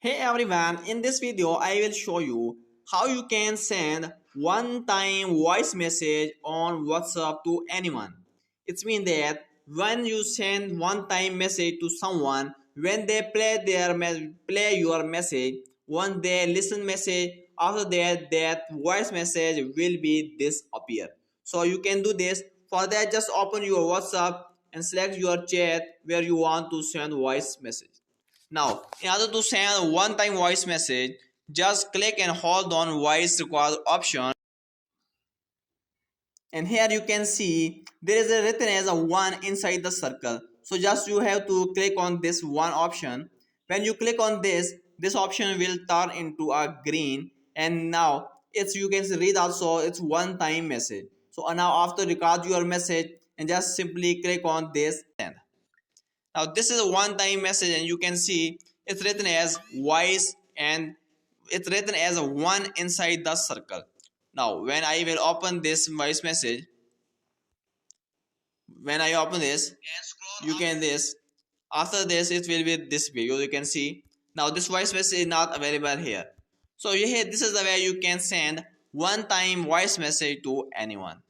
Hey everyone, in this video I will show you how you can send one-time voice message on WhatsApp to anyone. It means that when you send one-time message to someone, when they play your message, when they listen message, after that voice message will be disappear. So you can do this. For that, just open your WhatsApp and select your chat where you want to send voice message. Now, in order to send one-time voice message, just click and hold on voice record option. And here you can see there is a written as a 1 inside the circle. So just you have to click on this one option. When you click on this option will turn into a green. And now it's you can read also it's one-time message. So now after record your message and just simply click on this send. Now this is a one-time message and you can see it's written as voice and it's written as a 1 inside the circle. Now when I will open this voice message, when I open this, you can this. After this it will be this way. You can see now this voice message is not available here. So here this is the way you can send one-time voice message to anyone.